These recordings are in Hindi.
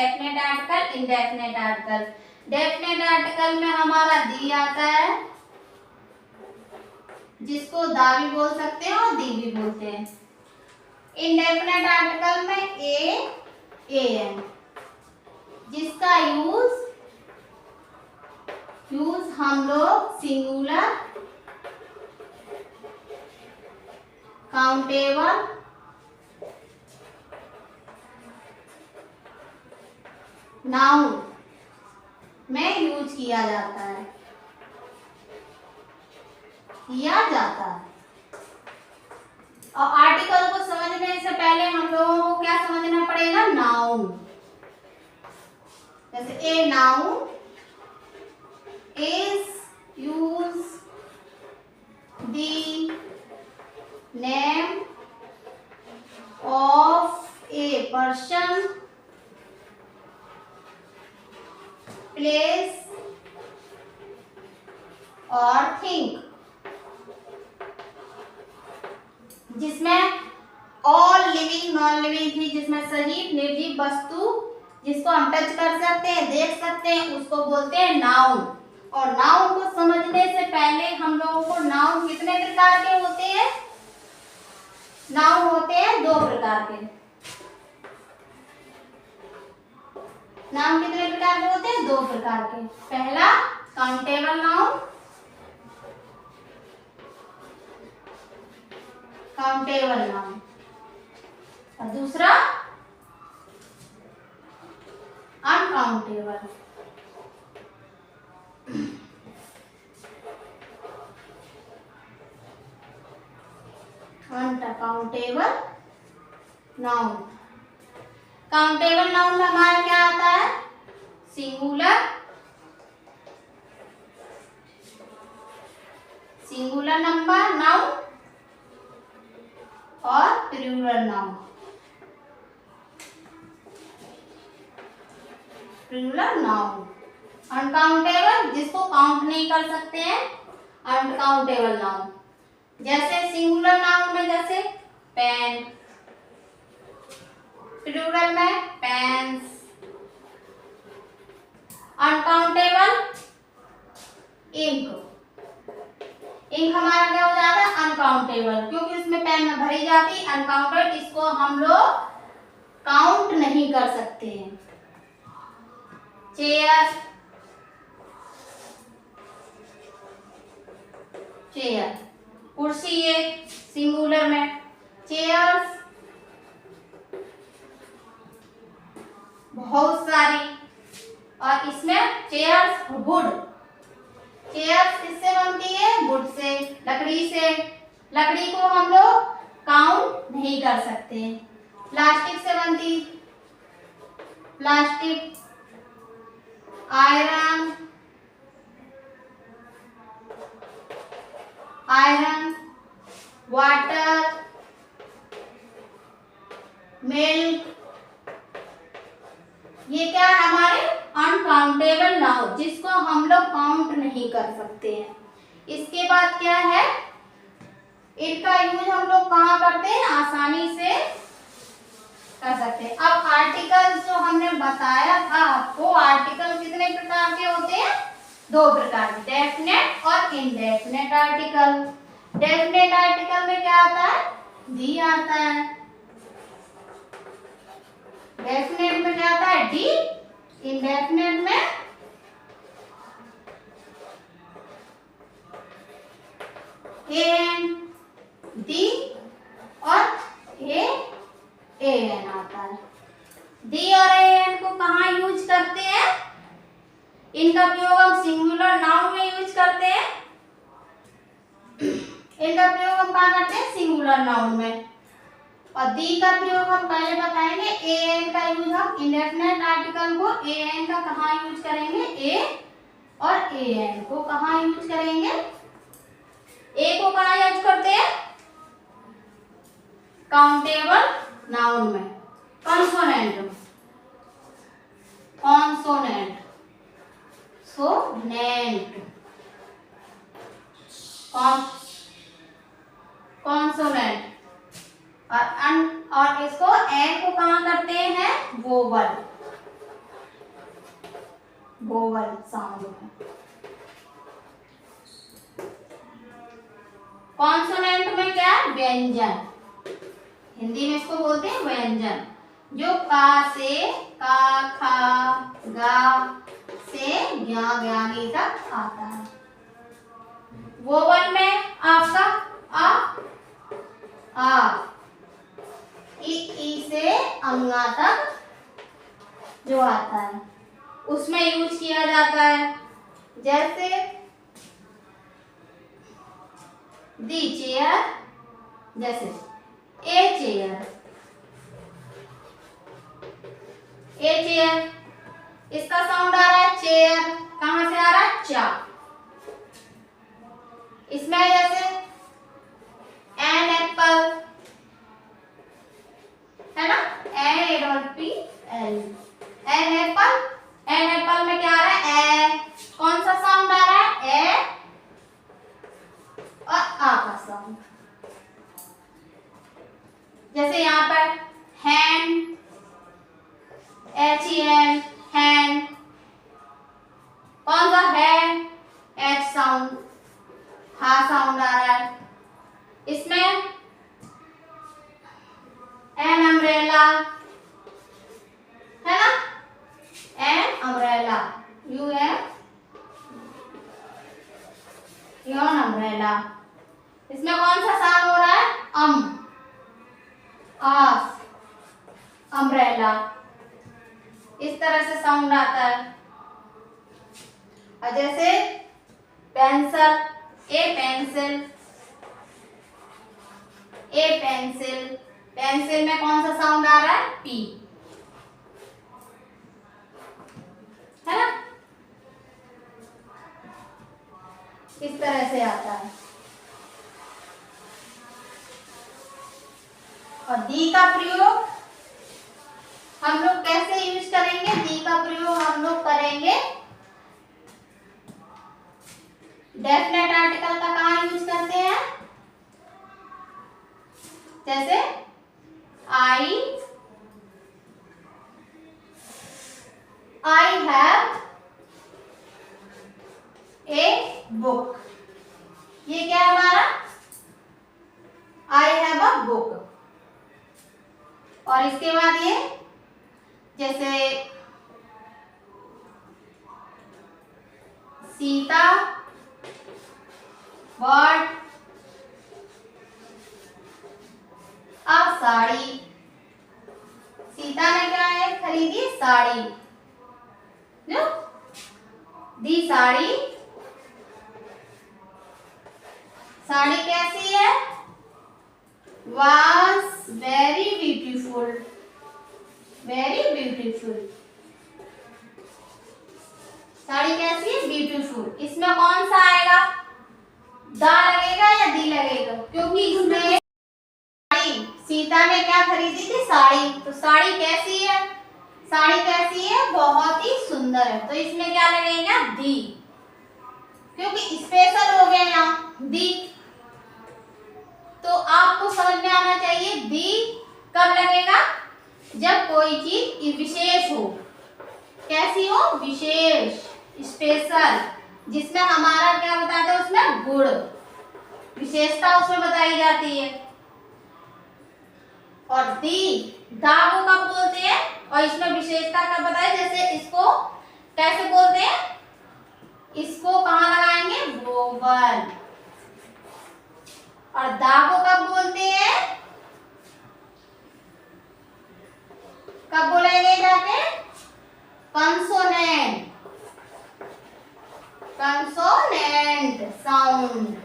Definite article, indefinite article. Definite article में हमारा दी आता है, जिसको दा भी बोल सकते हैं और दी भी बोलते हैं। इनडेफिनेट आर्टिकल में एन, जिसका यूज हम लोग सिंगुलर, काउंटेबल, नाउन में यूज किया जाता है। और आर्टिकल को समझने से पहले हम लोगों को क्या समझना पड़ेगा? नाउन। जैसे a noun is use the name of a person, place और थिंग, जिसमें ऑल लिविंग नॉन लिविंग थी, जिसमें सजीव निर्जीव वस्तु जिसको हम टच कर सकते हैं, देख सकते हैं, उसको बोलते हैं नाउन। और नाउन को समझने से पहले हम लोगों को नाउन कितने प्रकार के होते हैं? नाउन होते हैं 2 प्रकार के। नाउन कितने प्रकार के होते हैं? 2 प्रकार के। पहला काउंटेबल नाउन, और दूसरा uncountable. Uncountable noun. Countable noun में हमारा क्या आता है? सिंगुलर नंबर नाउन और प्लूरल नाउन। अनकाउंटेबल, जिसको काउंट नहीं कर सकते हैं, अनकाउंटेबल नाउन। जैसे सिंगुलर नाउन में जैसे पेन, प्लूरल में पेन्स। अनकाउंटेबल इंक हमारा क्या हो जाता है? अनकाउंटेबल, क्योंकि इसमें पेन में भरी जाती। अनकाउंटेड, इसको हम लोग काउंट नहीं कर सकते हैं। चेयर, कुर्सी, एक सिंगुलर में चेयर्स बहुत सारी। और इसमें चेयर्स वुड, चेयर्स किससे बनती है? वुड से, लकड़ी से। लकड़ी को हम लोग काउंट नहीं कर सकते। प्लास्टिक से बनती, प्लास्टिक, आयरन, वाटर, मिल्क। ये क्या है? हमारे अनकाउंटेबल नाउन, जिसको हम लोग काउंट नहीं कर सकते हैं। इसके बाद क्या है? इनका यूज हम लोग कहाँ करते हैं? आसानी से कर सकते हैं। अब आर्टिकल जो हमने बताया था आपको, आर्टिकल कितने प्रकार के होते हैं? 2 प्रकार के, डेफिनेट और इनडेफिनेट आर्टिकल। डेफिनेट आर्टिकल में क्या आता है? दी आता है। डेफिनेट में क्या आता है? डी। इनडेफिनेट में एन, डी और एन आता है। डी और एन को कहाँ यूज करते हैं? इनका प्रयोग हम सिंगुलर नाउन में यूज करते हैं। इनका प्रयोग हम कहाँ करते हैं? सिंगुलर नाउन में। और दी का प्रयोग हम पहले बताएंगे। एन का यूज हम इंडेफिनेट आर्टिकल को एन का कहाँ यूज करेंगे? ए और एन को कहाँ यूज करेंगे? ए को कहाँ यूज करते हैं? काउंटेबल नाउन में, कॉन्सोनेंट में। Consonant, consonant. और इसको एन को कहाँ करते हैं? वोवल। वोवल साउंड में। कॉन्सोनेंट में क्या है? व्यंजन। हिंदी में इसको बोलते हैं व्यंजन, जो का से का, खा, गा से ज्ञा, ज्ञानी तक आता है। वोवल में आपका आ, ई से अंगा तक जो आता है उसमें यूज किया जाता है। जैसे दी चेयर, जैसे ए चेयर, ए चेयर, इसका साउंड आ रहा है चेयर, कहां से आ रहा है? चा। इसमें जैसे एन एप्पल है ना, एन एप्पल, एन एप्पल में क्या आ रहा है? ए। कौन सा साउंड आ रहा है? ए और आ का साउंड। जैसे यहाँ पर हैंड, HEN, हैंड, कौन सा? हैंड, H साउंड, हा साउंड आ रहा है। इसमें एन अम्ब्रेला है ना, एन अम्ब्रेला, योन अम्ब्रेला। इसमें कौन सा साउंड हो रहा है? आस, अम्ब्रेला। इस तरह से साउंड आता है। और जैसे पेंसिल, ए पेंसिल, ए पेंसिल, पेंसिल में कौन सा साउंड आ रहा है? पी, है ना, इस तरह से आता है। और दी का प्रयोग हम लोग कैसे यूज करेंगे? दी का प्रयोग हम लोग करेंगे डेफिनेट आर्टिकल का। कहाँ यूज करते हैं? जैसे I have a book, ये क्या है हमारा? I have a book। और इसके बाद ये जैसे सीता bought a साड़ी, सीता ने क्या है? खरीदी साड़ी, जो दी साड़ी, साड़ी कैसी है? was very beautiful, very beautiful, sari कैसी है? ब्यूटीफुल। इसमें कौन सा आएगा? दा लगेगा या दी लगेगा? क्योंकि इसमें सीता ने क्या खरीदी थी? साड़ी। तो साड़ी कैसी है? साड़ी कैसी है? बहुत ही सुंदर है। तो इसमें क्या लगेगा? दी, क्योंकि स्पेशल हो गया यहाँ दी। तो आपको समझ में आना चाहिए दी कब लगेगा? जब कोई चीज विशेष हो। कैसी हो? विशेष, स्पेशल, जिसमें हमारा क्या बताते हैं? उसमें गुण, विशेषता उसमें बताई जाती है। और दी, दा को कब बोलते हैं? और इसमें विशेषता कब बताए? जैसे इसको कैसे बोलते हैं? इसको कहाँ लगाएंगे? वोवल। और दा को कब बोलते हैं? कब बोलेंगे जाके? कंसोनेंट, कंसोनेंट साउंड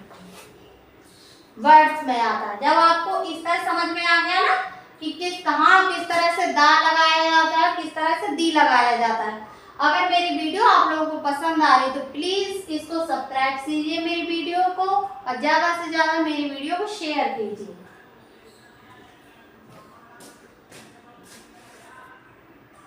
वर्ड्स में आता है। जब आपको इस तरह समझ में आ गया ना कि किस तरह से दा लगाया जाता है, किस तरह से दी लगाया जाता है। अगर मेरी वीडियो आप लोगों को पसंद आ रही तो प्लीज इसको सब्सक्राइब कीजिए मेरी वीडियो को, और ज्यादा से ज्यादा मेरी वीडियो को शेयर कीजिए।